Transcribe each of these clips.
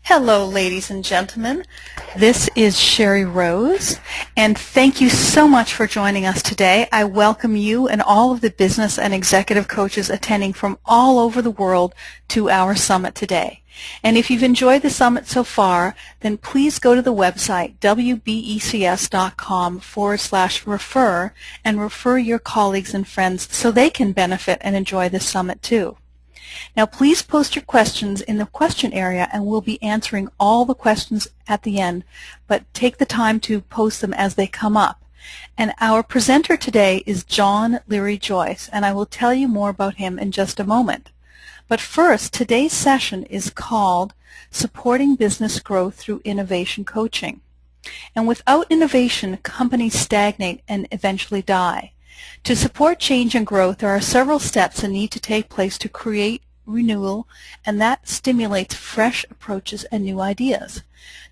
Hello, ladies and gentlemen. This is Sherry Rose, and thank you so much for joining us today. I welcome you and all of the business and executive coaches attending from all over the world to our summit today. And if you've enjoyed the summit so far, then please go to the website wbecs.com/refer and refer your colleagues and friends so they can benefit and enjoy this summit too. Now please post your questions in the question area and we'll be answering all the questions at the end, but take the time to post them as they come up. And our presenter today is John Leary Joyce, and I will tell you more about him in just a moment. But first, today's session is called Supporting Business Growth Through Innovation Coaching. And without innovation, companies stagnate and eventually die. To support change and growth, there are several steps that need to take place to create renewal, and that stimulates fresh approaches and new ideas.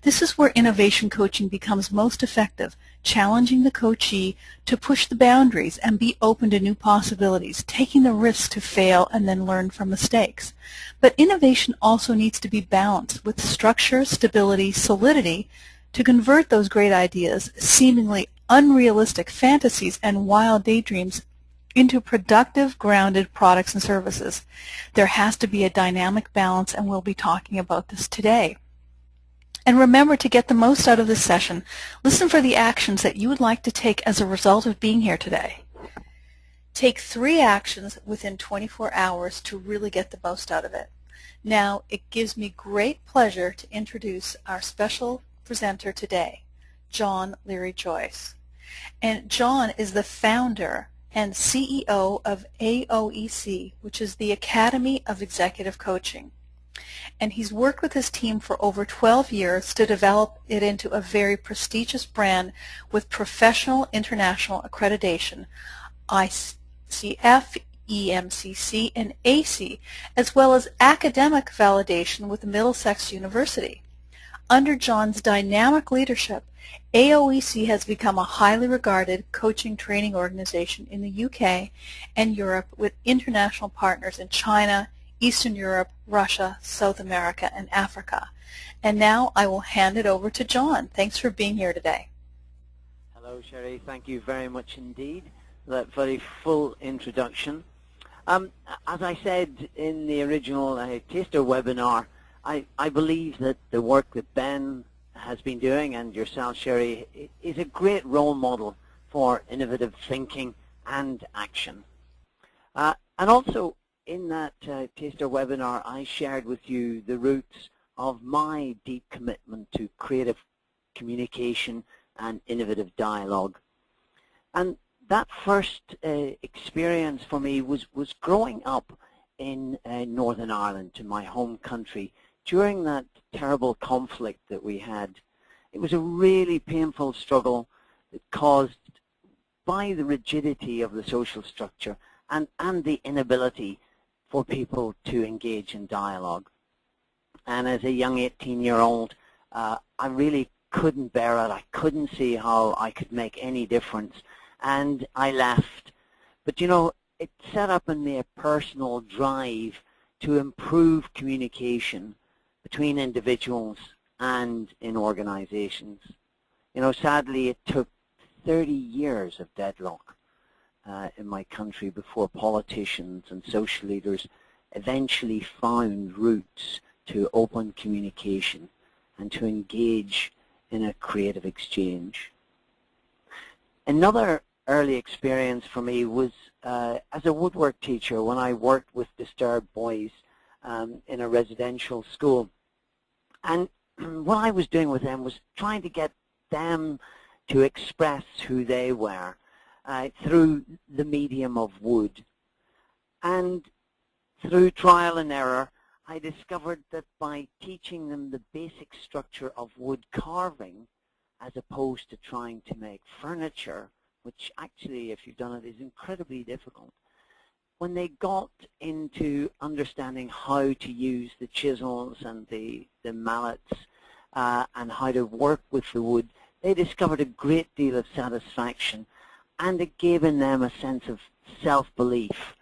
This is where innovation coaching becomes most effective, challenging the coachee to push the boundaries and be open to new possibilities, taking the risk to fail and then learn from mistakes. But innovation also needs to be balanced with structure, stability, solidity to convert those great ideas, seemingly unrealistic fantasies and wild daydreams into productive, grounded products and services. There has to be a dynamic balance, and we'll be talking about this today. And remember, to get the most out of this session, listen for the actions that you would like to take as a result of being here today. Take 3 actions within 24 hours to really get the most out of it. Now, it gives me great pleasure to introduce our special presenter today, John Leary Joyce. And John is the founder and CEO of AOEC, which is the Academy of Executive Coaching. And he's worked with his team for over 12 years to develop it into a very prestigious brand with professional international accreditation, ICF, EMCC, and AC, as well as academic validation with Middlesex University. Under John's dynamic leadership, AOEC has become a highly regarded coaching training organization in the UK and Europe with international partners in China, Eastern Europe, Russia, South America, and Africa. And now I will hand it over to John. Thanks for being here today. Hello, Sherry. Thank you very much indeed for that very full introduction. As I said in the original taster webinar, I believe that the work that Ben has been doing, and yourself, Sherry, is a great role model for innovative thinking and action. And also, in that taster webinar, I shared with you the roots of my deep commitment to creative communication and innovative dialogue. And that first experience for me was growing up in Northern Ireland, in my home country, during that terrible conflict that we had. It was a really painful struggle that caused by the rigidity of the social structure and the inability for people to engage in dialogue. And as a young 18-year-old, I really couldn't bear it. I couldn't see how I could make any difference, and I left. But you know, it set up in me a personal drive to improve communication between individuals and in organizations. You know, sadly, it took 30 years of deadlock in my country before politicians and social leaders eventually found routes to open communication and to engage in a creative exchange. Another early experience for me was as a woodwork teacher when I worked with disturbed boys in a residential school. And what I was doing with them was trying to get them to express who they were through the medium of wood. And through trial and error, I discovered that by teaching them the basic structure of wood carving, as opposed to trying to make furniture, which actually, if you've done it, is incredibly difficult, when they got into understanding how to use the chisels and the mallets and how to work with the wood, they discovered a great deal of satisfaction, and it gave in them a sense of self-belief,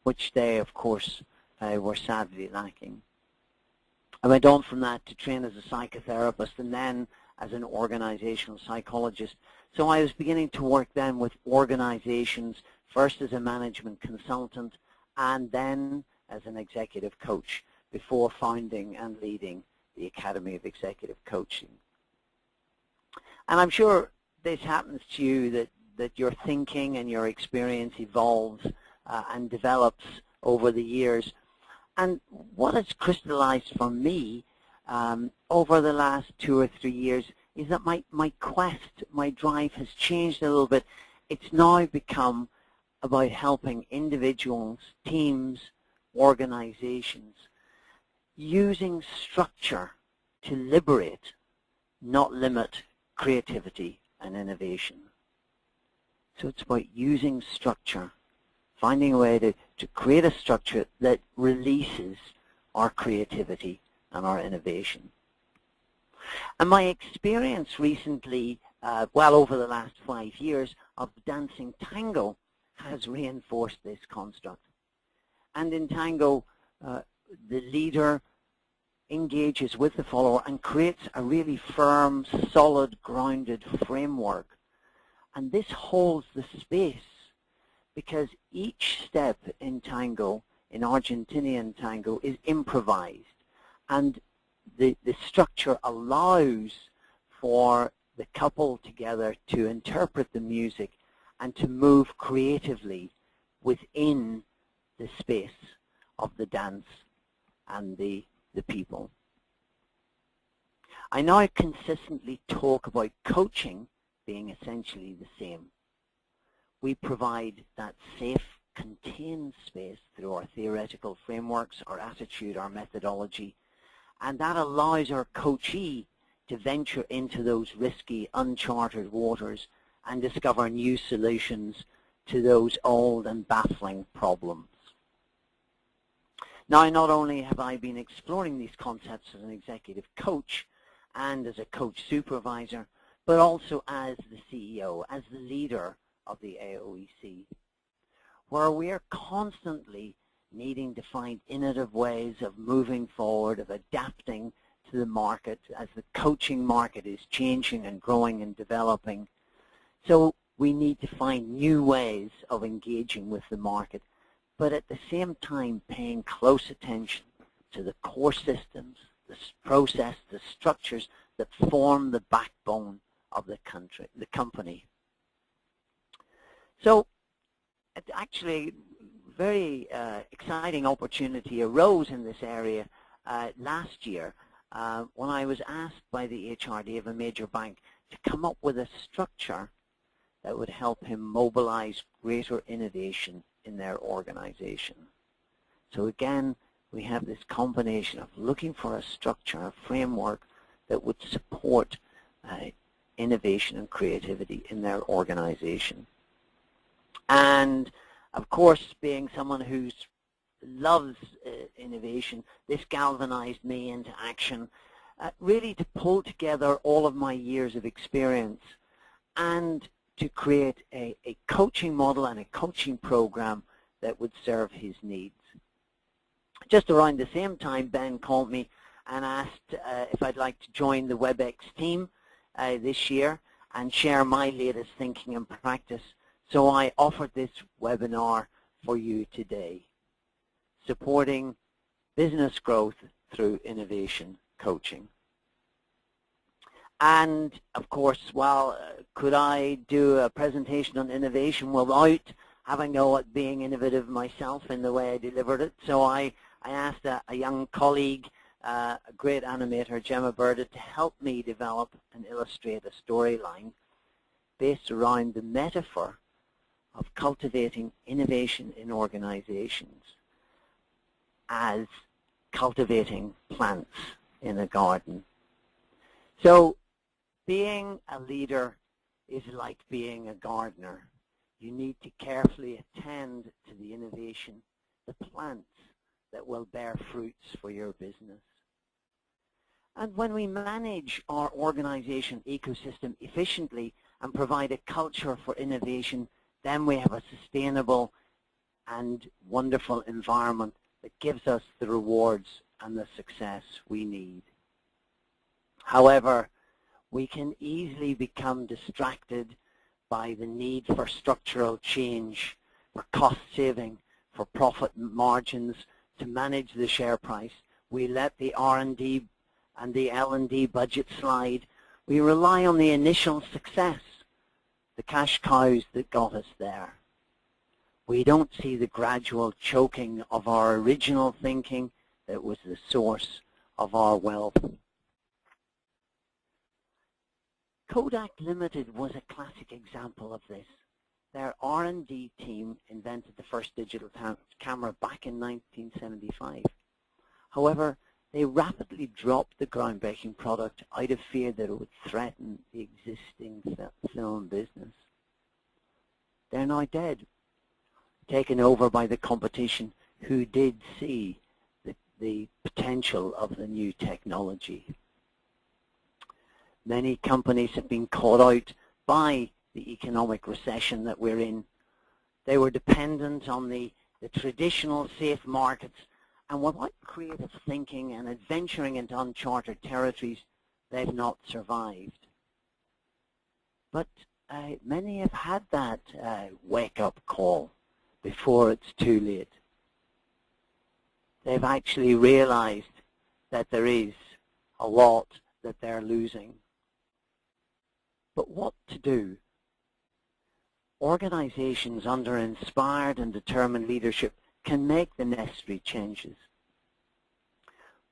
which they, of course, were sadly lacking. I went on from that to train as a psychotherapist and then as an organizational psychologist. So I was beginning to work then with organizations, first as a management consultant and then as an executive coach before founding and leading the Academy of Executive Coaching. And I'm sure this happens to you, that your thinking and your experience evolves and develops over the years. And what has crystallized for me over the last 2 or 3 years is that my quest, my drive has changed a little bit. It's now become about helping individuals, teams, organizations, using structure to liberate, not limit, creativity and innovation. So it's about using structure, finding a way to create a structure that releases our creativity and our innovation. And my experience recently, well over the last 5 years, of dancing tango has reinforced this construct. And in tango, the leader engages with the follower and creates a really firm, solid, grounded framework. And this holds the space because each step in tango, in Argentinian tango, is improvised. And the structure allows for the couple together to interpret the music and to move creatively within the space of the dance and the people. I now consistently talk about coaching being essentially the same. We provide that safe, contained space through our theoretical frameworks, our attitude, our methodology, and that allows our coachee to venture into those risky, uncharted waters and discover new solutions to those old and baffling problems. Now, not only have I been exploring these concepts as an executive coach and as a coach supervisor, but also as the CEO, as the leader of the AOEC, where we are constantly needing to find innovative ways of moving forward, of adapting to the market as the coaching market is changing and growing and developing. So we need to find new ways of engaging with the market, but at the same time paying close attention to the core systems, the process, the structures that form the backbone of the company. So actually, very exciting opportunity arose in this area last year when I was asked by the HRD of a major bank to come up with a structure that would help him mobilize greater innovation in their organization. So again, we have this combination of looking for a structure, a framework that would support innovation and creativity in their organization. And of course, being someone who loves innovation, this galvanized me into action, really to pull together all of my years of experience and to create a coaching model and a coaching program that would serve his needs. Just around the same time, Ben called me and asked if I'd like to join the WebEx team this year and share my latest thinking and practice. So I offered this webinar for you today, supporting business growth through innovation coaching. And of course, well, could I do a presentation on innovation without having not being innovative myself in the way I delivered it? So I asked a young colleague, a great animator, Gemma Burda, to help me develop and illustrate a storyline based around the metaphor of cultivating innovation in organizations as cultivating plants in a garden. So being a leader is like being a gardener. You need to carefully attend to the innovation, the plants that will bear fruits for your business. And when we manage our organization ecosystem efficiently and provide a culture for innovation, then we have a sustainable and wonderful environment that gives us the rewards and the success we need. However, we can easily become distracted by the need for structural change, for cost saving, for profit margins, to manage the share price. We let the R&D and the L&D budget slide. We rely on the initial success, the cash cows that got us there. We don't see the gradual choking of our original thinking that was the source of our wealth. Kodak Limited was a classic example of this. Their R&D team invented the first digital camera back in 1975. However, they rapidly dropped the groundbreaking product out of fear that it would threaten the existing film business. They're now dead, taken over by the competition who did see the potential of the new technology. Many companies have been caught out by the economic recession that we're in. They were dependent on the traditional safe markets, and without creative thinking and adventuring into uncharted territories, they've not survived. But many have had that wake-up call before it's too late. They've actually realized that there is a lot that they're losing. But what to do? Organizations under inspired and determined leadership can make the necessary changes.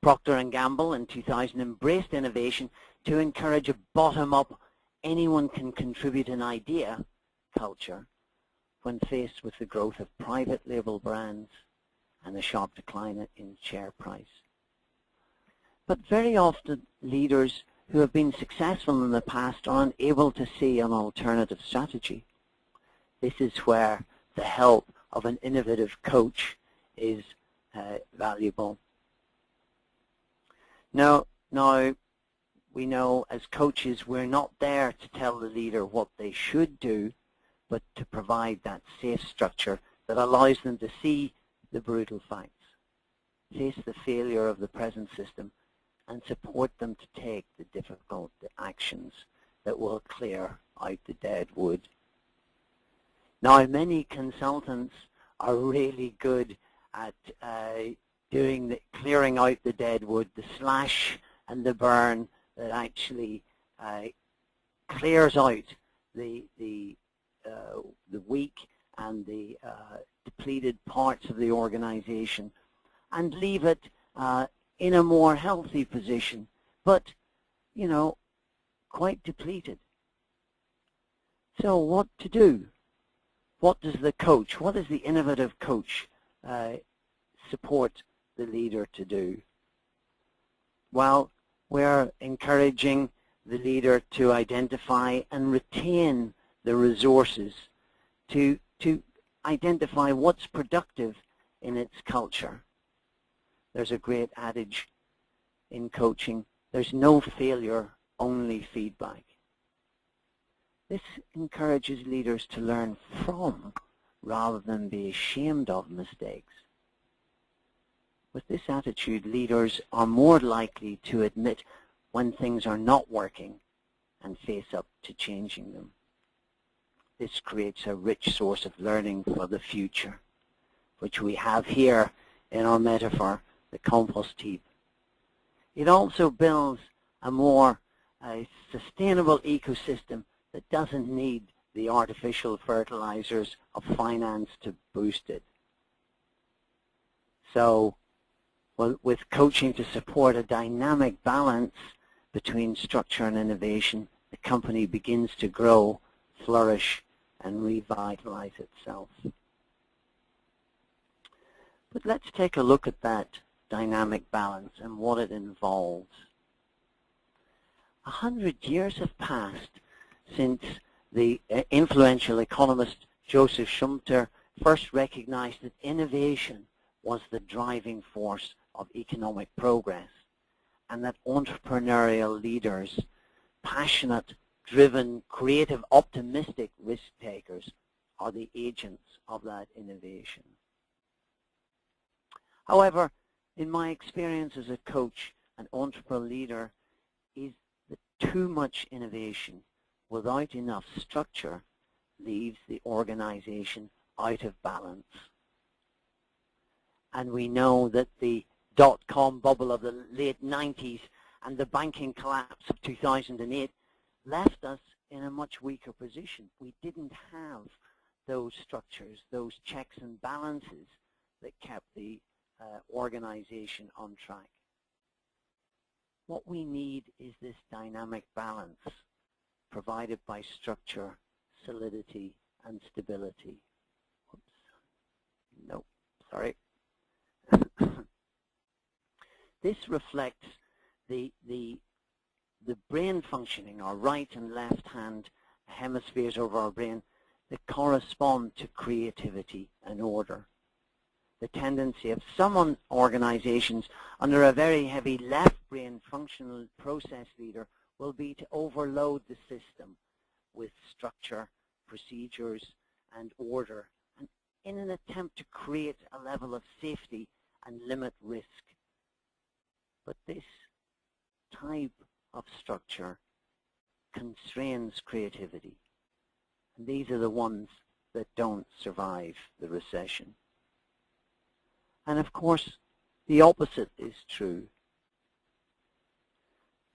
Procter & Gamble in 2000 embraced innovation to encourage a bottom-up, anyone can contribute an idea culture when faced with the growth of private label brands and a sharp decline in share price. But very often leaders who have been successful in the past are unable to see an alternative strategy. This is where the help of an innovative coach is valuable. Now, we know as coaches we're not there to tell the leader what they should do, but to provide that safe structure that allows them to see the brutal facts, face the failure of the present system, and support them to take the difficult actions that will clear out the dead wood. Now, many consultants are really good at clearing out the dead wood, the slash and the burn that actually clears out the weak and the depleted parts of the organization and leave it in a more healthy position, but, you know, quite depleted. So what to do? What does the coach, what does the innovative coach support the leader to do? Well, we're encouraging the leader to identify and retain the resources to identify what's productive in its culture. There's a great adage in coaching, there's no failure, only feedback. This encourages leaders to learn from rather than be ashamed of mistakes. With this attitude, leaders are more likely to admit when things are not working and face up to changing them. This creates a rich source of learning for the future, which we have here in our metaphor, the compost heap. It also builds a more sustainable ecosystem that doesn't need the artificial fertilizers of finance to boost it. So, with coaching to support a dynamic balance between structure and innovation, the company begins to grow, flourish, and revitalize itself. But let's take a look at that dynamic balance and what it involves. 100 years have passed since the influential economist Joseph Schumpeter first recognized that innovation was the driving force of economic progress, and that entrepreneurial leaders, passionate, driven, creative, optimistic risk-takers are the agents of that innovation. However, in my experience as a coach and entrepreneur leader, is that too much innovation without enough structure leaves the organization out of balance. And we know that the dot-com bubble of the late 90s and the banking collapse of 2008 left us in a much weaker position. We didn't have those structures, those checks and balances that kept the organization on track. What we need is this dynamic balance provided by structure, solidity, and stability. Oops. No, sorry. This reflects the brain functioning, our right and left hand hemispheres of our brain that correspond to creativity and order. The tendency of some organizations under a very heavy left brain functional process leader will be to overload the system with structure, procedures, and order, and in an attempt to create a level of safety and limit risk. But this type of structure constrains creativity, and these are the ones that don't survive the recession. And of course, the opposite is true.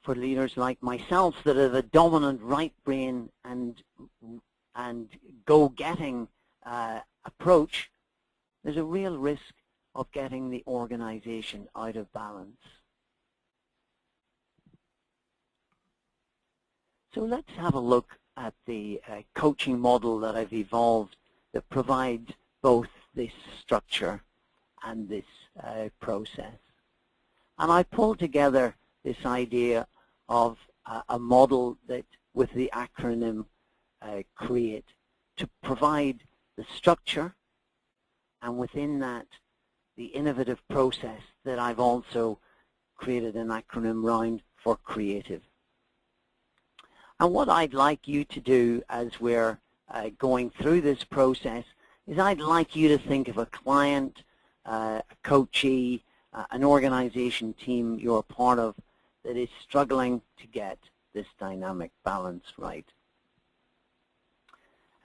For leaders like myself that have a dominant right brain and go-getting approach, there's a real risk of getting the organization out of balance. So let's have a look at the coaching model that I've evolved that provides both this structure and this process. And I pulled together this idea of a model that, with the acronym CREATE, to provide the structure, and within that the innovative process that I've also created an acronym around for creative. And what I'd like you to do as we're going through this process is I'd like you to think of a client, a coachee, an organization team you're a part of that is struggling to get this dynamic balance right.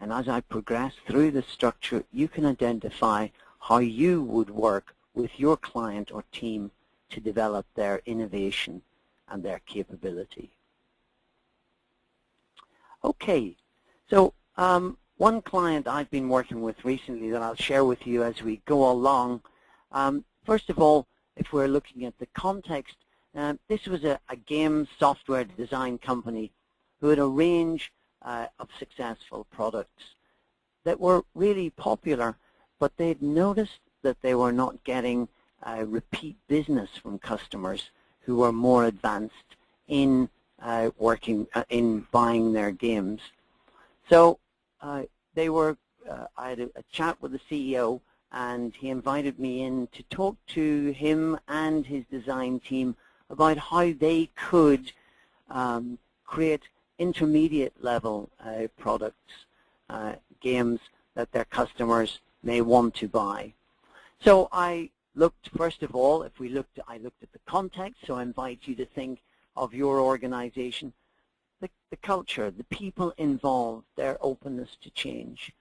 And as I progress through the structure, you can identify how you would work with your client or team to develop their innovation and their capability. Okay, so one client I've been working with recently that I'll share with you as we go along. First of all, if we're looking at the context, this was a game software design company who had a range of successful products that were really popular, but they'd noticed that they were not getting repeat business from customers who were more advanced in in buying their games. So I had a chat with the CEO, and he invited me in to talk to him and his design team about how they could create intermediate level products, games that their customers may want to buy. So I looked, first of all, I looked at the context, so I invite you to think of your organization, the culture, the people involved, their openness to change.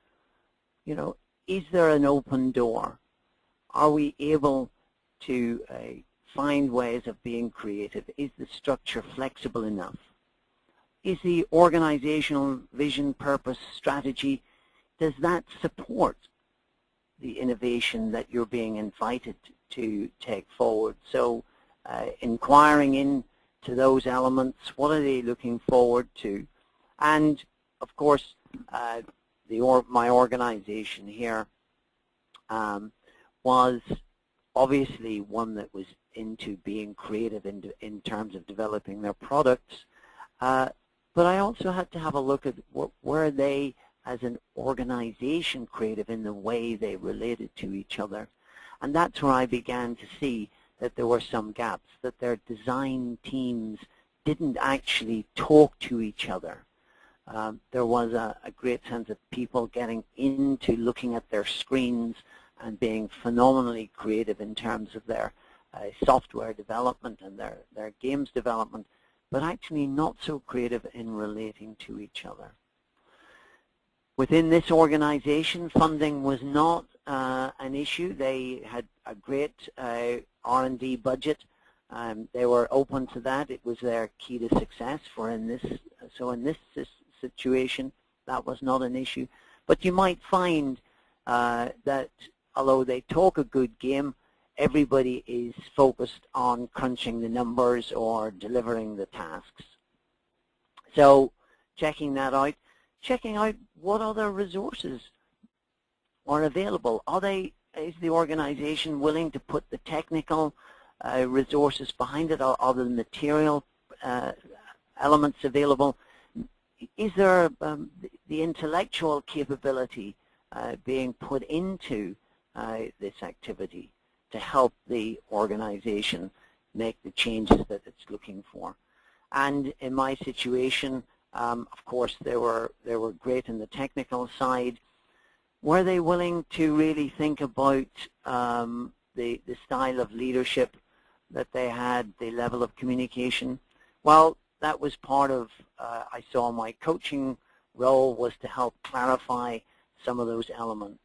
You know, is there an open door? Are we able to find ways of being creative? Is the structure flexible enough? Is the organizational vision, purpose, strategy, does that support the innovation that you're being invited to take forward? So inquiring into those elements, what are they looking forward to? And of course, my organization here was obviously one that was into being creative in terms of developing their products, but I also had to have a look at were they as an organization creative in the way they related to each other. And that's where I began to see that there were some gaps, that their design teams didn't actually talk to each other. There was a great sense of people getting into looking at their screens and being phenomenally creative in terms of their software development and their games development, but actually not so creative in relating to each other. Within this organization, funding was not an issue. They had a great R&D budget. They were open to that. It was their key to success. So in this situation, that was not an issue. But you might find that although they talk a good game, everybody is focused on crunching the numbers or delivering the tasks. So checking that out, checking out what other resources are available. Is the organization willing to put the technical resources behind it? Are the material elements available? Is there the intellectual capability being put into this activity to help the organization make the changes that it's looking for? And in my situation, of course, they were great in the technical side. Were they willing to really think about the style of leadership that they had, the level of communication? Well, that was part of, I saw my coaching role was to help clarify some of those elements.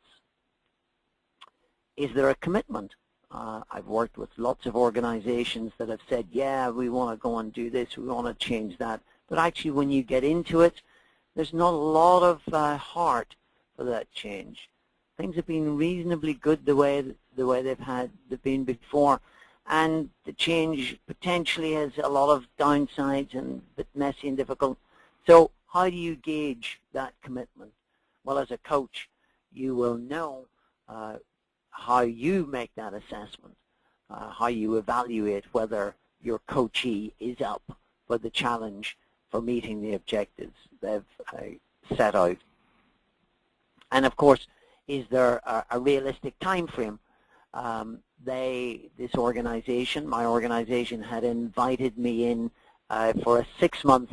Is there a commitment? I've worked with lots of organizations that have said, yeah, we want to go and do this, we want to change that. But actually, when you get into it, there's not a lot of heart for that change. Things have been reasonably good the way they've been before, and the change potentially has a lot of downsides and a bit messy and difficult. So how do you gauge that commitment? Well, as a coach, you will know how you make that assessment, how you evaluate whether your coachee is up for the challenge for meeting the objectives they've set out. And of course, is there a realistic time frame? This organization, my organization, had invited me in for a 6-month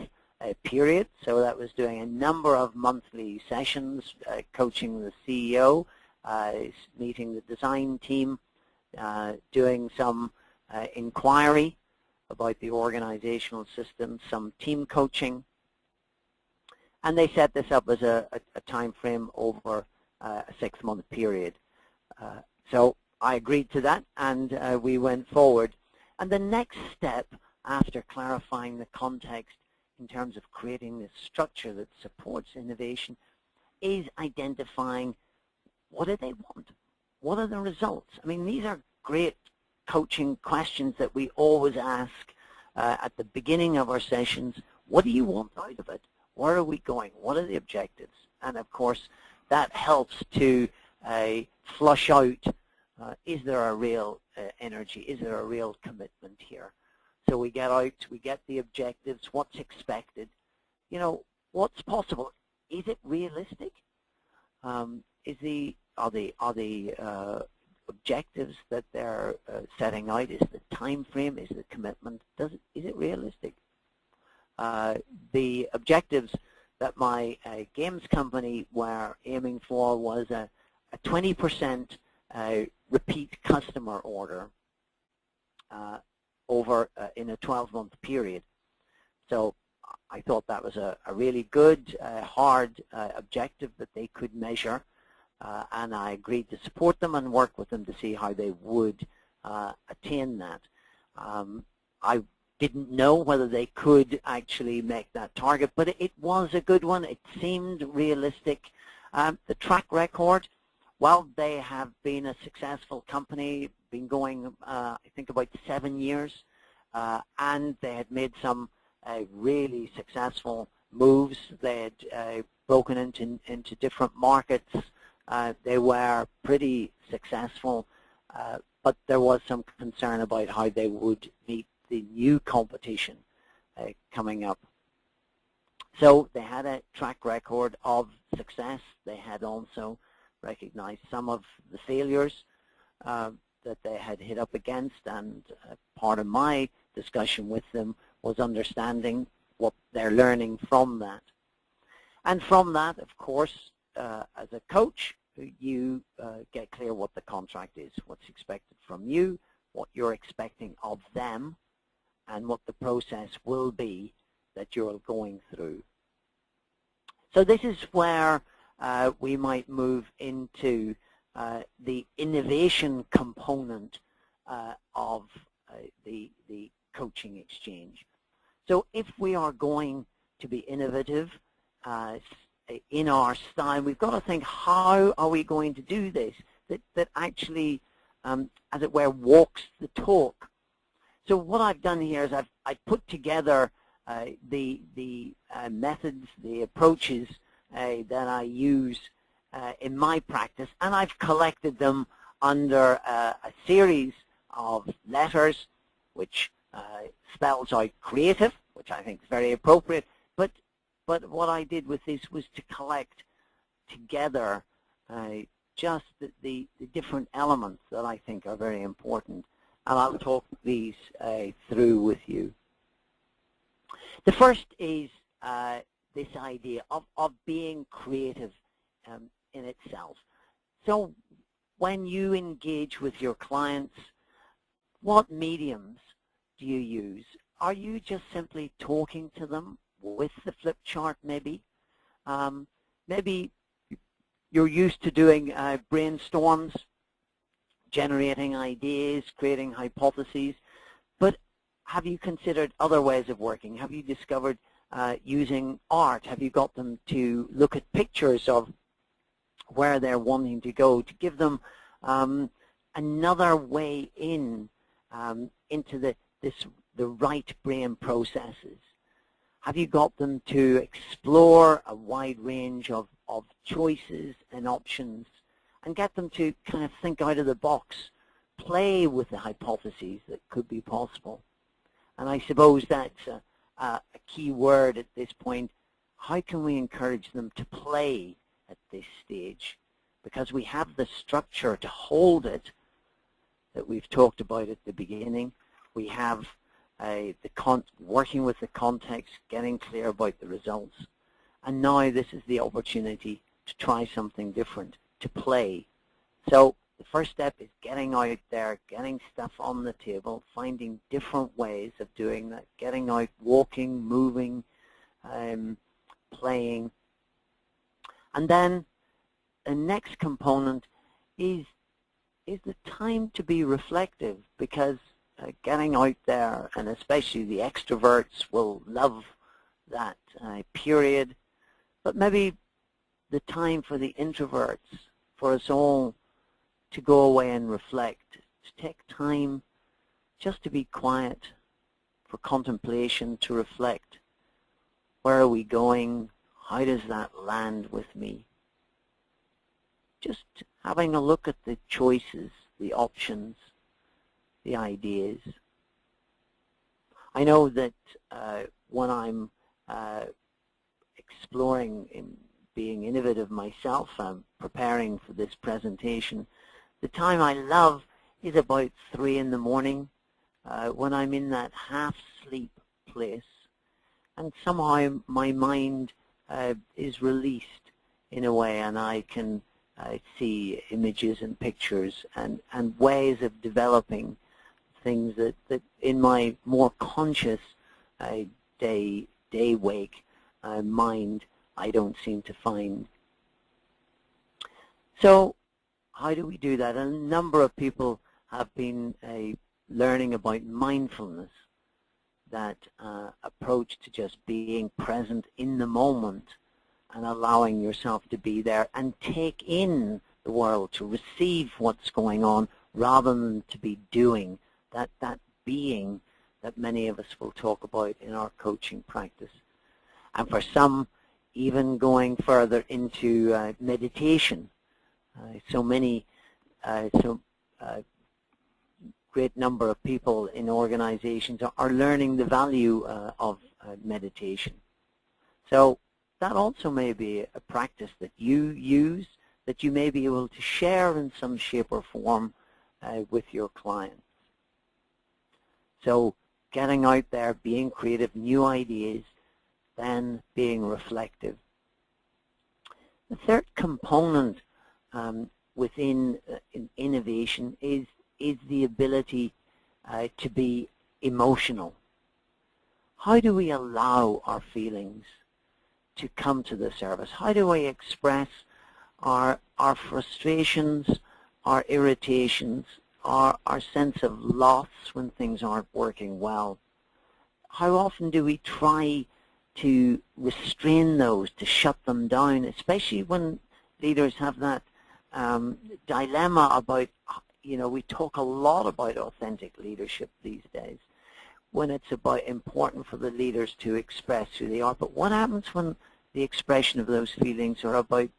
period. So that was doing a number of monthly sessions, coaching the CEO, meeting the design team, doing some inquiry about the organizational system, some team coaching. And they set this up as a time frame over a 6-month period. So I agreed to that, and we went forward. And the next step, after clarifying the context in terms of creating this structure that supports innovation, is identifying what do they want? What are the results? I mean, these are great coaching questions that we always ask at the beginning of our sessions. What do you want out of it? Where are we going? What are the objectives? And of course, that helps to flush out, is there a real energy? Is there a real commitment here? So we get out, we get the objectives, what's expected, what's possible. Is it realistic? Are the objectives that they're setting out, is the time frame, is the commitment, is it realistic? The objectives that my games company were aiming for was a 20% repeat customer order over in a 12-month period. So I thought that was a really good, hard objective that they could measure, and I agreed to support them and work with them to see how they would attain that. I didn't know whether they could actually make that target, but it was a good one. It seemed realistic. The track record, well, they have been a successful company, been going, I think, about 7 years, and they had made some really successful moves. They had broken into different markets. They were pretty successful, but there was some concern about how they would meet the new competition coming up. So they had a track record of success. They had also recognized some of the failures that they had hit up against, and part of my discussion with them was understanding what they're learning from that. And from that, of course, as a coach, you get clear what the contract is, what's expected from you, what you're expecting of them and what the process will be that you're going through. So this is where we might move into the innovation component of the coaching exchange. So if we are going to be innovative in our style, we've got to think, how are we going to do this that actually, as it were, walks the talk. So what I've done here is I've put together the methods, the approaches that I use in my practice, and I've collected them under a series of letters, which spells out creative, which I think is very appropriate. But what I did with this was to collect together just the different elements that I think are very important, and I'll talk these through with you. The first is this idea of being creative in itself. So when you engage with your clients, what mediums do you use? Are you just simply talking to them with the flip chart maybe? Maybe you're used to doing brainstorms, generating ideas, creating hypotheses, but have you considered other ways of working? Have you discovered using art? Have you got them to look at pictures of where they're wanting to go, to give them another way in into the right brain processes? Have you got them to explore a wide range of choices and options and get them to kind of think out of the box, play with the hypotheses that could be possible? And I suppose that's a key word at this point. How can we encourage them to play at this stage? Because we have the structure to hold it that we've talked about at the beginning. We have working with the context, getting clear about the results. And now this is the opportunity to try something different, to play. So the first step is getting out there, getting stuff on the table, finding different ways of doing that, getting out, walking, moving, playing. And then the next component is the time to be reflective, because getting out there, and especially the extroverts will love that period, but maybe the time for the introverts, for us all to go away and reflect, to take time just to be quiet, for contemplation, to reflect. Where are we going? How does that land with me? Just having a look at the choices, the options, the ideas. I know that when I'm exploring in being innovative myself, I'm preparing for this presentation, the time I love is about 3 in the morning when I'm in that half-sleep place, and somehow my mind is released in a way, and I can see images and pictures and ways of developing things that in my more conscious day wake mind I don't seem to find. So how do we do that? And a number of people have been learning about mindfulness, that approach to just being present in the moment and allowing yourself to be there and take in the world, to receive what's going on rather than to be doing, that being that many of us will talk about in our coaching practice. And for some, even going further into meditation. Great number of people in organizations are learning the value of meditation. So that also may be a practice that you use, that you may be able to share in some shape or form with your clients. So getting out there, being creative, new ideas, then being reflective. The third component within innovation is the ability to be emotional. How do we allow our feelings to come to the surface? How do we express our frustrations, our irritations, our sense of loss when things aren't working well? How often do we try to restrain those, to shut them down, especially when leaders have that dilemma about, we talk a lot about authentic leadership these days, when it's about important for the leaders to express who they are. But what happens when the expression of those feelings are about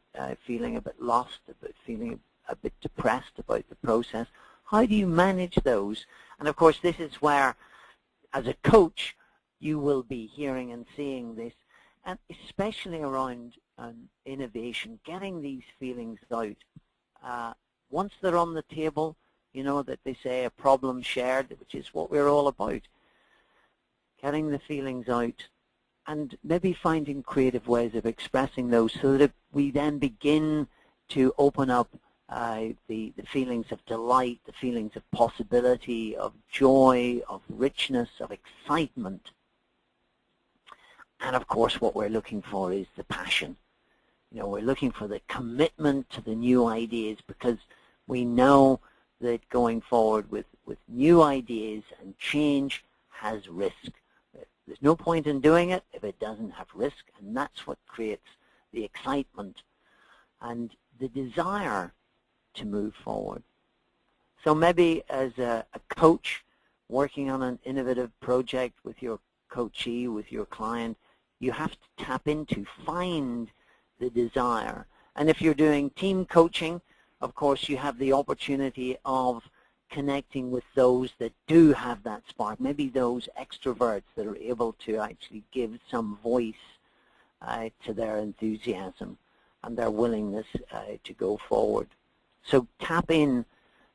feeling a bit lost, about feeling a bit depressed about the process? How do you manage those? And of course, this is where, as a coach, you will be hearing and seeing this, and especially around innovation, getting these feelings out. Once they're on the table, that they say a problem shared, which is what we're all about. Getting the feelings out and maybe finding creative ways of expressing those so that we then begin to open up the feelings of delight, the feelings of possibility, of joy, of richness, of excitement. And of course, what we're looking for is the passion. We're looking for the commitment to the new ideas, because we know that going forward with new ideas and change has risk. There's no point in doing it if it doesn't have risk, and that's what creates the excitement and the desire to move forward. So maybe as a coach working on an innovative project with your coachee, with your client, you have to tap into, find the desire. And if you're doing team coaching, of course, you have the opportunity of connecting with those that do have that spark, maybe those extroverts that are able to actually give some voice to their enthusiasm and their willingness to go forward. So tap in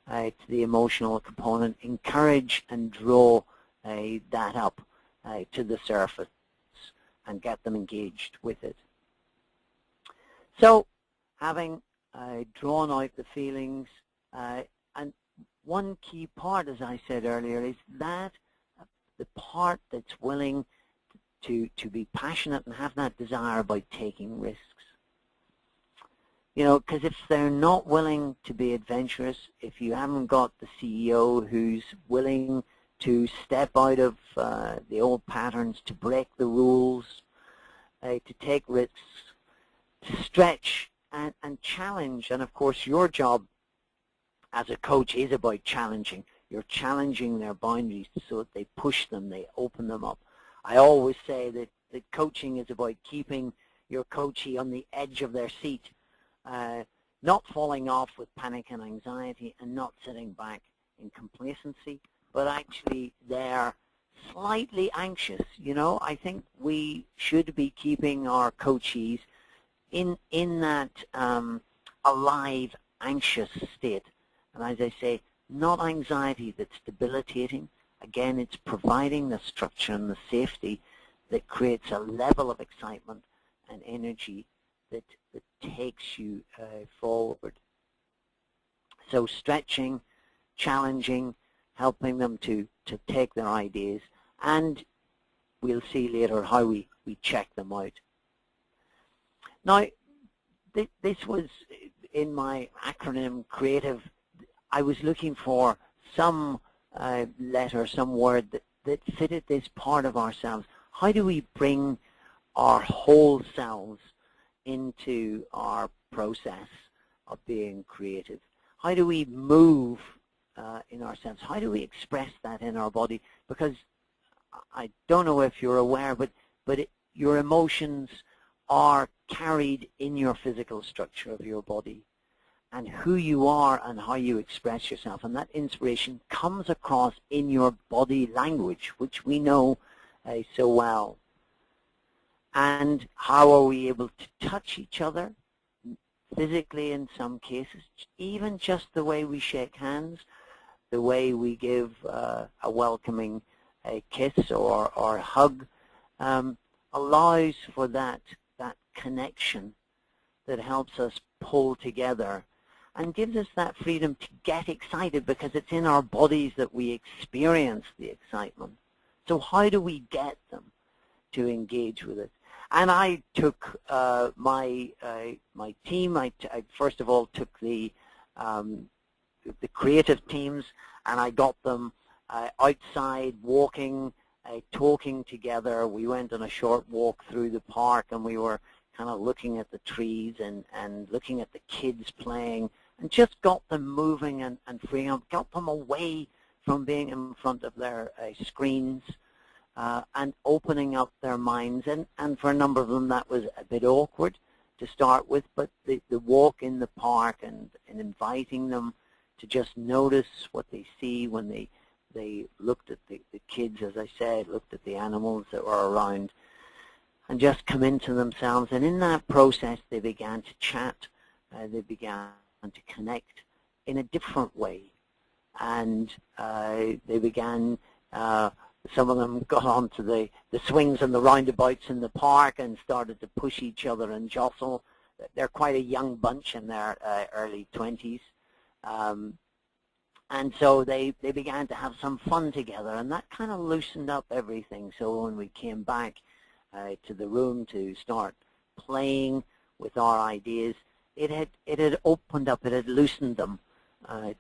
to the emotional component, encourage and draw that up to the surface and get them engaged with it. So having drawn out the feelings, and one key part, as I said earlier, is that the part that's willing to be passionate and have that desire about taking risks. Because if they're not willing to be adventurous, if you haven't got the CEO who's willing to step out of the old patterns, to break the rules, to take risks, to stretch and challenge. And of course, your job as a coach is about challenging. You're challenging their boundaries so that they push them, they open them up. I always say that coaching is about keeping your coachee on the edge of their seat, not falling off with panic and anxiety, and not sitting back in complacency, but actually they're slightly anxious. I think we should be keeping our coachees in that alive, anxious state. And as I say, not anxiety that's debilitating. Again, it's providing the structure and the safety that creates a level of excitement and energy that takes you forward. So stretching, challenging, helping them to take their ideas, and we'll see later how we check them out. Now, this was in my acronym CREATIVE. I was looking for some letter, some word that fitted this part of ourselves. How do we bring our whole selves into our process of being creative? How do we move in ourselves? How do we express that in our body? Because I don't know if you're aware, but your emotions are carried in your physical structure of your body, and who you are and how you express yourself. And that inspiration comes across in your body language, which we know so well. And how are we able to touch each other physically in some cases? Even just the way we shake hands, the way we give a welcoming kiss or hug allows for that connection that helps us pull together. and gives us that freedom to get excited, because it's in our bodies that we experience the excitement. So how do we get them to engage with it? And I took my team. I first of all took the creative teams, and I got them outside walking, talking together. We went on a short walk through the park, and we were kind of looking at the trees and looking at the kids playing, and just got them moving and freeing up, got them away from being in front of their screens, and opening up their minds. And for a number of them that was a bit awkward to start with, but the walk in the park and inviting them to just notice what they see when they looked at the kids, as I said, looked at the animals that were around, and just come into themselves. And in that process, they began to chat. They began to connect in a different way. And they began, some of them got onto the swings and the roundabouts in the park and started to push each other and jostle. They're quite a young bunch in their early 20s. And so they began to have some fun together, and that kind of loosened up everything. So when we came back to the room to start playing with our ideas, it had opened up, it had loosened them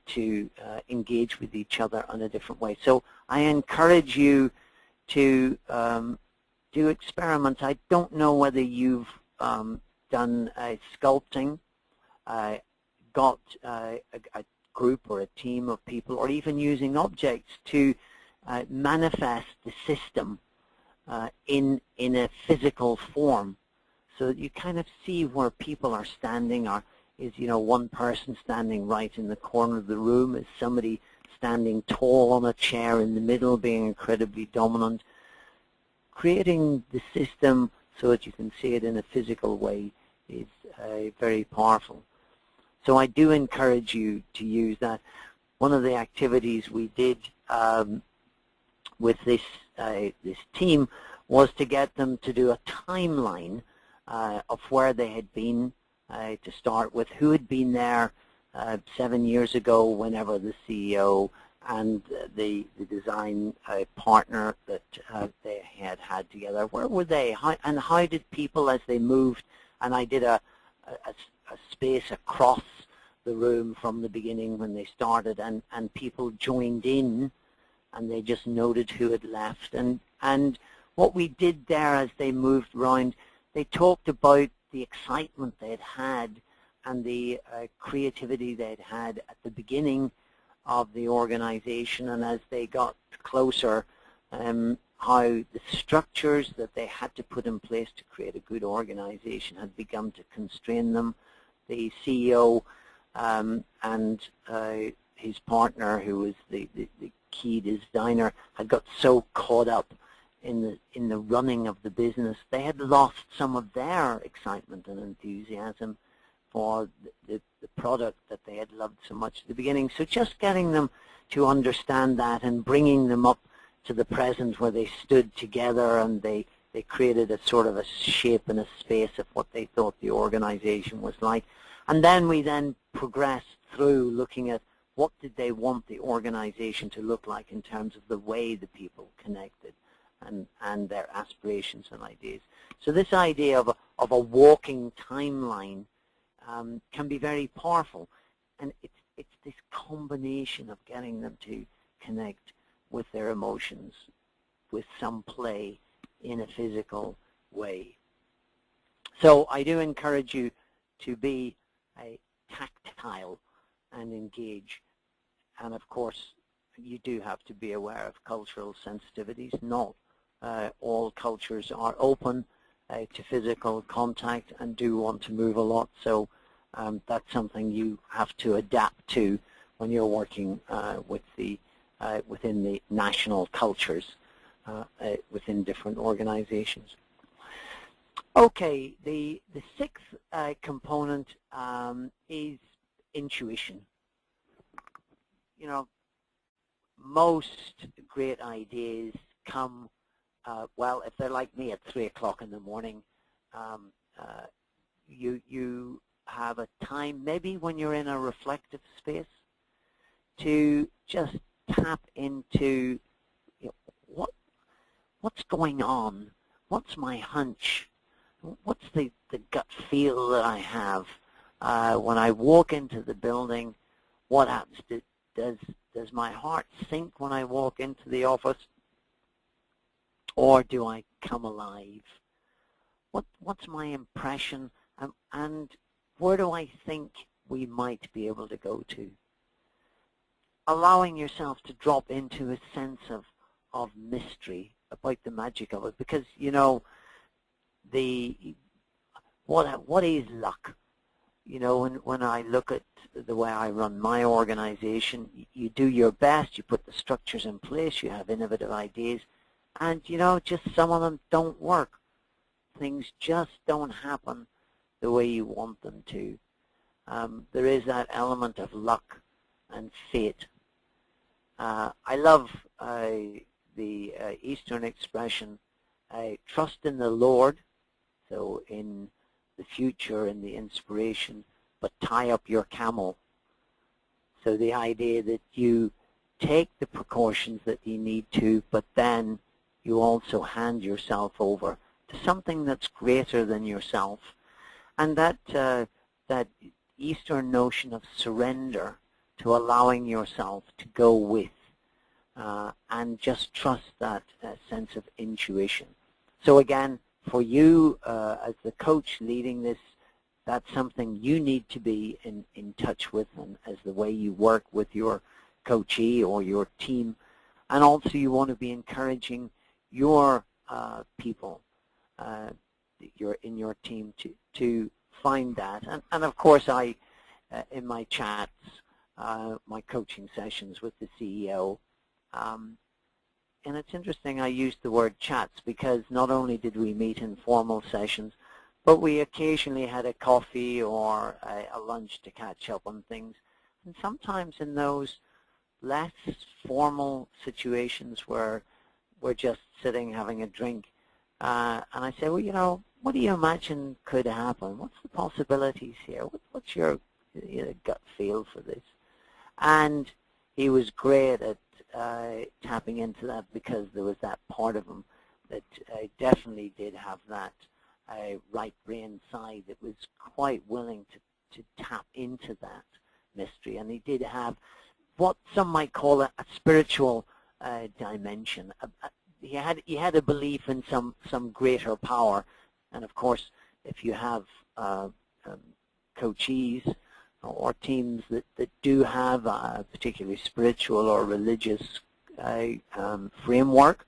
to engage with each other in a different way. So I encourage you to do experiments. I don't know whether you've done sculpting, got a group or a team of people, or even using objects to manifest the system in a physical form, so that you kind of see where people are standing. Or is one person standing right in the corner of the room? Is somebody standing tall on a chair in the middle, being incredibly dominant? Creating the system so that you can see it in a physical way is very powerful. So I do encourage you to use that. One of the activities we did with this team was to get them to do a timeline of where they had been to start with, who had been there 7 years ago, whenever the CEO and the design partner that they had together, where were they, and how did people, as they moved, and I did a space across the room from the beginning when they started, and people joined in, and they just noted who had left. And what we did there as they moved around, they talked about the excitement they had had and the creativity they had had at the beginning of the organization, and as they got closer, how the structures that they had to put in place to create a good organization had begun to constrain them. The CEO and his partner, who was the key designer, had got so caught up in the running of the business, they had lost some of their excitement and enthusiasm for the product that they had loved so much at the beginning. So just getting them to understand that and bringing them up to the present, where they stood together and they created a sort of a shape and a space of what they thought the organization was like. And then we progressed through looking at what did they want the organization to look like in terms of the way the people connected and their aspirations and ideas. So this idea of a walking timeline can be very powerful, and it's this combination of getting them to connect with their emotions, with some play in a physical way. So I do encourage you to be tactile and engage. And of course, you do have to be aware of cultural sensitivities. Not all cultures are open to physical contact and do want to move a lot. So that's something you have to adapt to when you're working with within the national cultures within different organizations. Okay, the sixth component is intuition. Most great ideas come, well, if they're like me at 3 o'clock in the morning, you have a time, maybe when you're in a reflective space, to just tap into, you know, what's going on, what's my hunch, what's the gut feel that I have when I walk into the building. What happens? Does my heart sink when I walk into the office, or do I come alive? What's my impression, and where do I think we might be able to go to? Allowing yourself to drop into a sense of mystery about the magic of it, because you know what is luck? You know, when I look at the way I run my organization, you do your best, you put the structures in place, you have innovative ideas, and you know, just some of them don't work. Things just don't happen the way you want them to. There is that element of luck and fate. I love the Eastern expression, trust in the Lord, so in the future and the inspiration, but tie up your camel. So the idea that you take the precautions that you need to, but then you also hand yourself over to something that's greater than yourself. And that Eastern notion of surrender, to allowing yourself to go with and just trust that sense of intuition. So again, for you as the coach leading this, that's something you need to be in touch with, and as the way you work with your coachee or your team. And also you want to be encouraging your people in your team to find that. And of course I, in my chats, my coaching sessions with the CEO, and it's interesting I used the word chats, because not only did we meet in formal sessions, but we occasionally had a coffee or a lunch to catch up on things. And sometimes in those less formal situations where we're just sitting having a drink, and I say, well, you know, what do you imagine could happen? What's the possibilities here? What's your gut feel for this? And he was great at tapping into that, because there was that part of him that definitely did have that right brain side that was quite willing to tap into that mystery. And he did have what some might call a spiritual dimension. He had a belief in some greater power. And of course, if you have coachees or teams that do have a particularly spiritual or religious framework,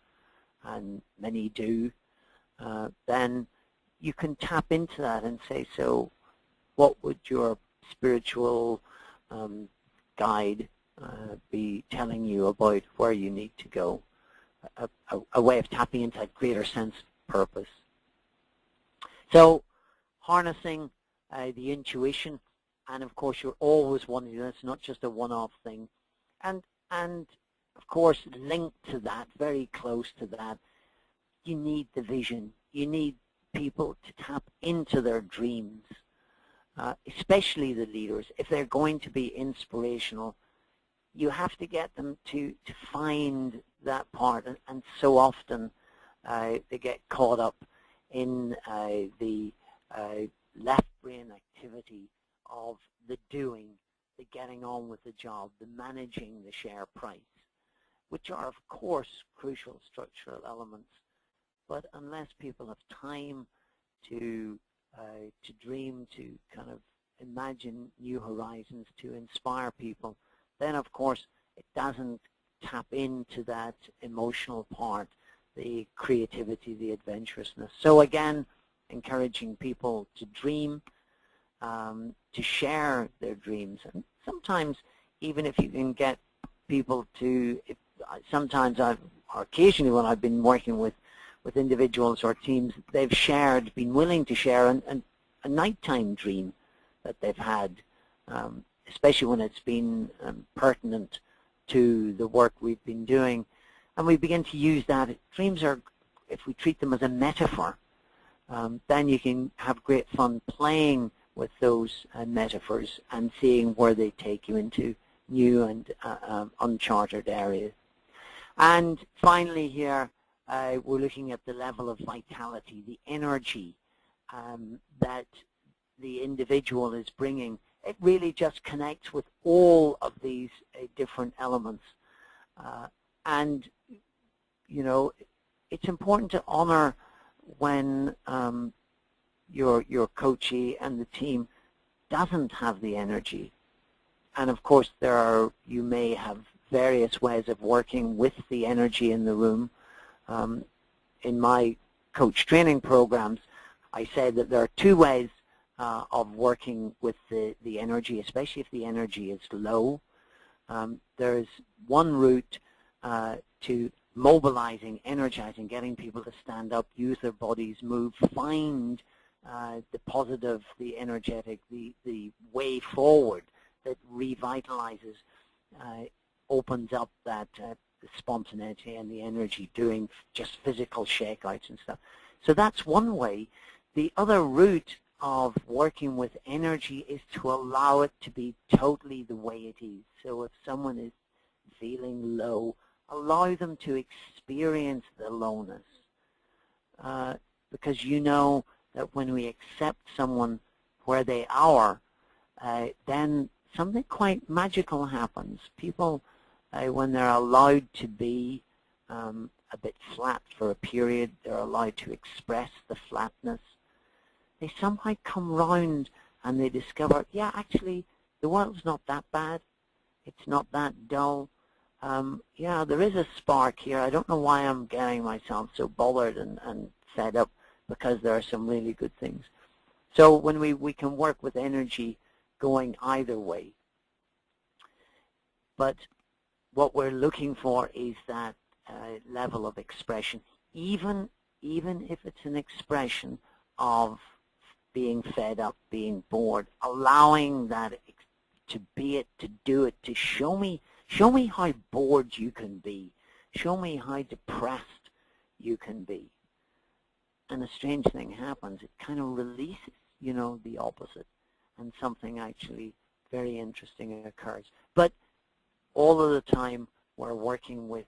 and many do, then you can tap into that and say, so what would your spiritual guide be telling you about where you need to go? A way of tapping into that greater sense of purpose. So harnessing the intuition, and of course you're always wanting to do this, not just a one-off thing. And of course linked to that, very close to that, you need the vision. You need people to tap into their dreams, especially the leaders. If they're going to be inspirational, you have to get them to find that part, and so often they get caught up in the left brain activity of the doing, the getting on with the job, the managing the share price, which are of course crucial structural elements. But unless people have time to dream, to kind of imagine new horizons, to inspire people, then of course it doesn't tap into that emotional part, the creativity, the adventurousness. So again, encouraging people to dream, to share their dreams. And sometimes even if you can get people to, sometimes or occasionally when I've been working with individuals or teams, they've been willing to share a nighttime dream that they've had, especially when it's been pertinent to the work we've been doing. And we begin to use that. Dreams are, if we treat them as a metaphor, then you can have great fun playing with those metaphors and seeing where they take you into new and uncharted areas. And finally here, we're looking at the level of vitality, the energy that the individual is bringing. It really just connects with all of these different elements. And, you know, it's important to honor when your coachee and the team doesn't have the energy. And of course, you may have various ways of working with the energy in the room. In my coach training programs, I say that there are two ways of working with the energy, especially if the energy is low. There's one route to mobilizing, energizing, getting people to stand up, use their bodies, move, find the positive, the energetic, the way forward that revitalizes, opens up that the spontaneity and the energy, doing just physical shakeouts and stuff. So that's one way. The other route of working with energy is to allow it to be totally the way it is. So if someone is feeling low, allow them to experience the lowness. Because you know that when we accept someone where they are, then something quite magical happens. People, when they're allowed to be a bit flat for a period, they're allowed to express the flatness, they somehow come round and they discover, yeah, actually, the world's not that bad. It's not that dull. Yeah, there is a spark here. I don't know why I'm getting myself so bothered and fed up, because there are some really good things. So when we can work with energy going either way. But what we're looking for is that level of expression, even if it's an expression of being fed up, being bored, allowing that to be it, to do it, to show me how bored you can be, show me how depressed you can be. And a strange thing happens. It kind of releases, you know, the opposite, and something actually very interesting occurs. But all of the time, we're working with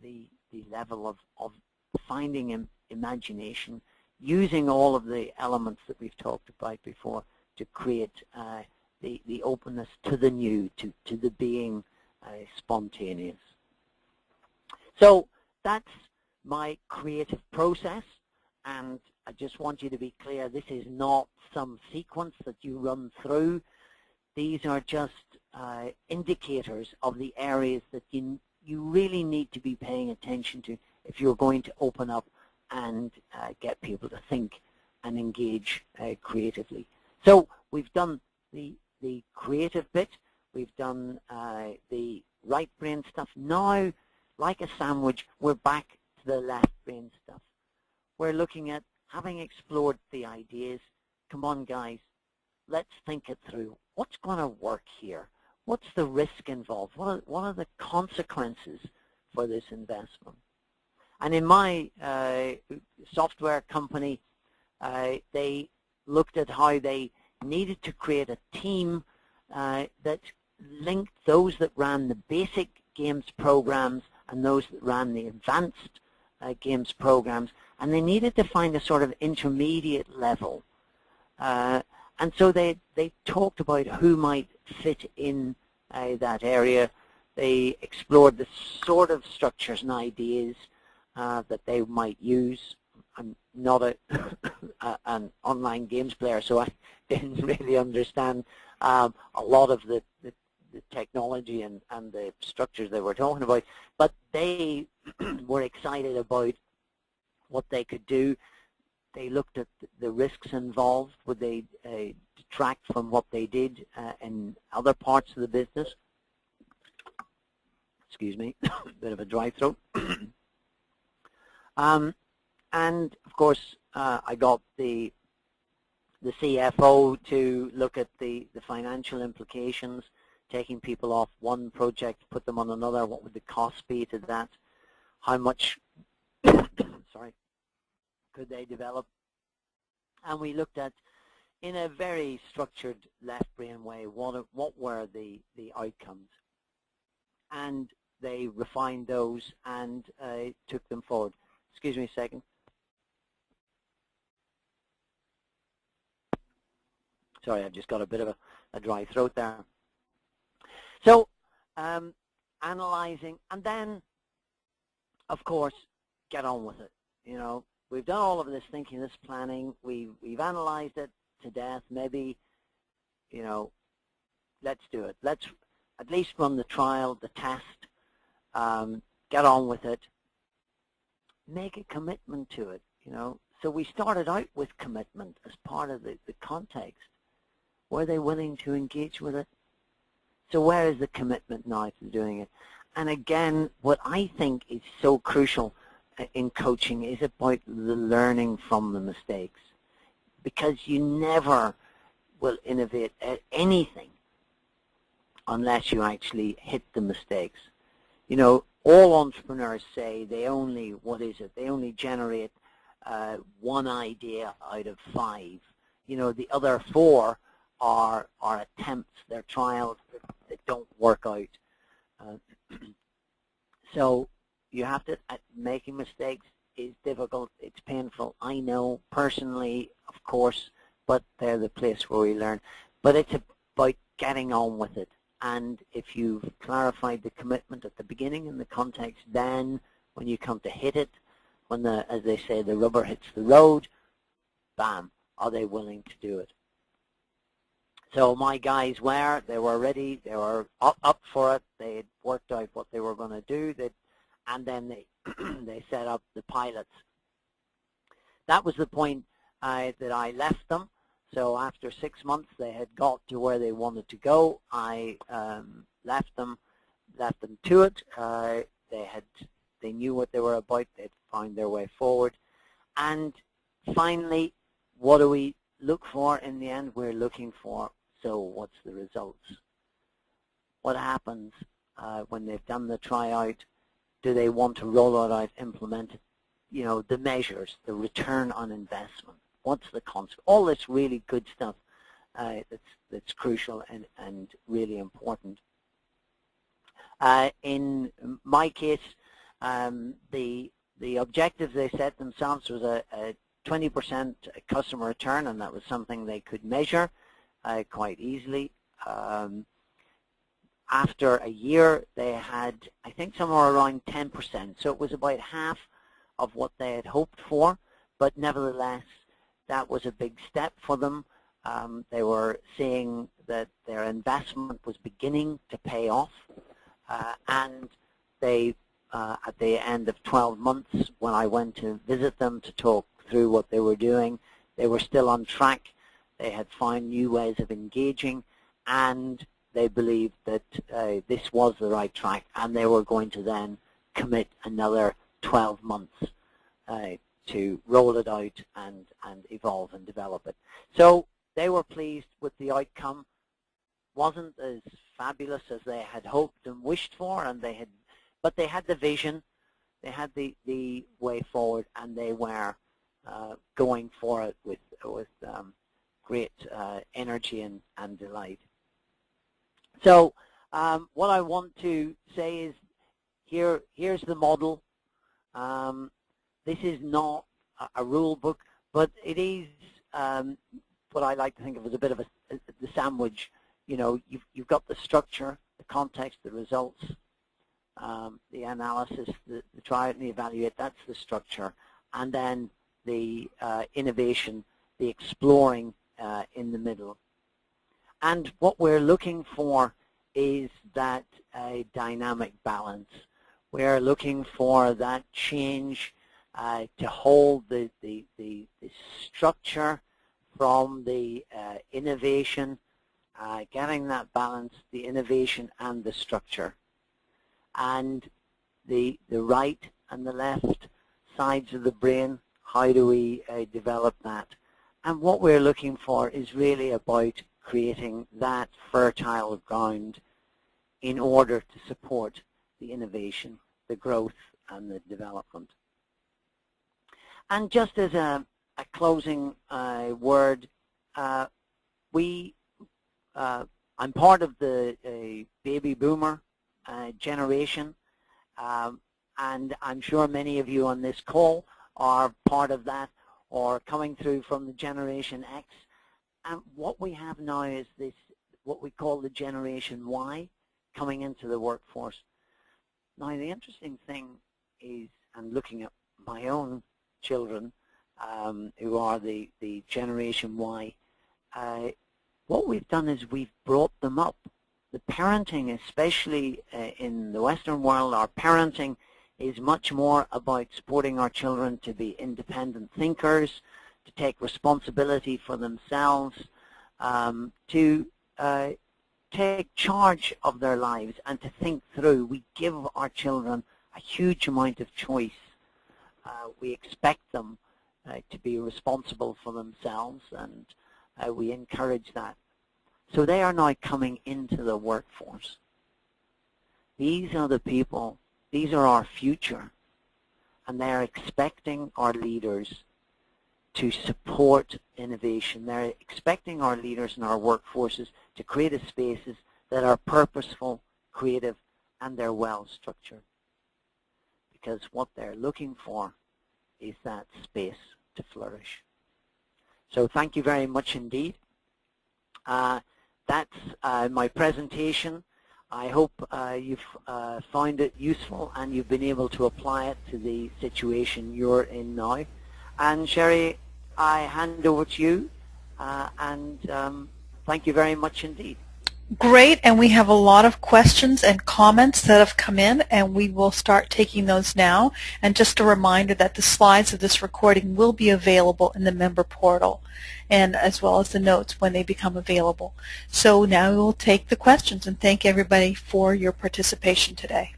the level of finding imagination, using all of the elements that we've talked about before to create the openness to the new, to the being spontaneous. So that's my creative process, and I just want you to be clear, this is not some sequence that you run through. These are just indicators of the areas that you really need to be paying attention to if you're going to open up and get people to think and engage creatively. So we've done the creative bit, we've done the right brain stuff. Now, like a sandwich, we're back to the left brain stuff. We're looking at, having explored the ideas, come on guys, let's think it through. What's going to work here? What's the risk involved? What are the consequences for this investment? And in my software company, they looked at how they needed to create a team that linked those that ran the basic games programs and those that ran the advanced games programs, and they needed to find a sort of intermediate level. And so they talked about who might fit in that area. They explored the sort of structures and ideas that they might use. I'm not an online games player, so I didn't really understand a lot of the technology and the structures they were talking about, but they were excited about what they could do. They looked at the risks involved. Would they detract from what they did in other parts of the business? Excuse me, bit of a dry throat. And of course, I got the CFO to look at the financial implications, taking people off one project, put them on another. What would the cost be to that? How much sorry, could they develop? And we looked at in a very structured left brain way, what were the outcomes. And they refined those and took them forward. Excuse me a second. Sorry, I've just got a bit of a dry throat there. So, analyzing, and then, of course, get on with it. You know, we've done all of this thinking, this planning. We've analyzed it to death. Maybe, you know, let's do it. Let's at least run the trial, the test. Get on with it. Make a commitment to it. You know, so we started out with commitment as part of the context. Were they willing to engage with it? So where is the commitment now to doing it? And again, what I think is so crucial in coaching is about the learning from the mistakes, because you never will innovate at anything unless you actually hit the mistakes. You know, all entrepreneurs say they only, what is it, they only generate one idea out of 5. You know, the other 4 are attempts, they're trials that don't work out. So you have to, making mistakes is difficult, it's painful, I know, personally, of course, but they're the place where we learn. But it's about getting on with it. And if you've clarified the commitment at the beginning in the context, then when you come to hit it, when the, as they say, the rubber hits the road, bam, are they willing to do it? So my guys they were ready, they were up for it, they had worked out what they were going to do, and then they set up the pilots. That was the point that I left them. So after 6 months, they had got to where they wanted to go. I left them to it. They knew what they were about. They'd found their way forward. And finally, what do we look for in the end? We're looking for, so what's the results? What happens when they've done the tryout? Do they want to roll it out, implement it? You know, the measures, the return on investment. What's the consequence? All this really good stuff that's crucial and really important. In my case, the objective they set themselves was a 20% customer return, and that was something they could measure quite easily. After a year, they had, I think, somewhere around 10%. So it was about half of what they had hoped for, but nevertheless, that was a big step for them. They were seeing that their investment was beginning to pay off, and they, at the end of 12 months, when I went to visit them to talk through what they were doing, they were still on track. They had found new ways of engaging, and they believed that this was the right track, and they were going to then commit another 12 months to roll it out and evolve and develop it. So they were pleased with the outcome. Wasn't as fabulous as they had hoped and wished for, and but they had the vision, they had the way forward, and they were going for it with great energy and delight. So what I want to say is, here's the model. This is not a rule book, but it is what I like to think of as a bit of the sandwich. You know, you've got the structure, the context, the results, the analysis, the try it and the evaluate. That's the structure, and then the innovation, the exploring in the middle. And what we're looking for is that dynamic balance. We're looking for that change to hold the structure from the innovation, getting that balance, the innovation and the structure. And the right and the left sides of the brain, how do we develop that? And what we're looking for is really about creating that fertile ground in order to support the innovation, the growth, and the development. And just as a closing word, I'm part of the baby boomer generation, and I'm sure many of you on this call are part of that or coming through from the Generation X. And what we have now is this, what we call the Generation Y, coming into the workforce. Now, the interesting thing is, I'm looking at my own children, who are the Generation Y. What we've done is we've brought them up. The parenting, especially in the Western world, our parenting is much more about supporting our children to be independent thinkers, to take responsibility for themselves, to take charge of their lives and to think through. We give our children a huge amount of choice. We expect them to be responsible for themselves, and we encourage that. So they are now coming into the workforce. These are the people, these are our future, and they are expecting our leaders to support innovation. They're expecting our leaders in our workforces to create spaces that are purposeful, creative, and they're well structured. Because what they're looking for is that space to flourish. So thank you very much indeed. That's my presentation. I hope you've found it useful and you've been able to apply it to the situation you're in now. And Sherry, I hand over to you, and thank you very much indeed. Great, and we have a lot of questions and comments that have come in, and we will start taking those now. And just a reminder that the slides of this recording will be available in the member portal, and as well as the notes when they become available. So now we will take the questions, and thank everybody for your participation today.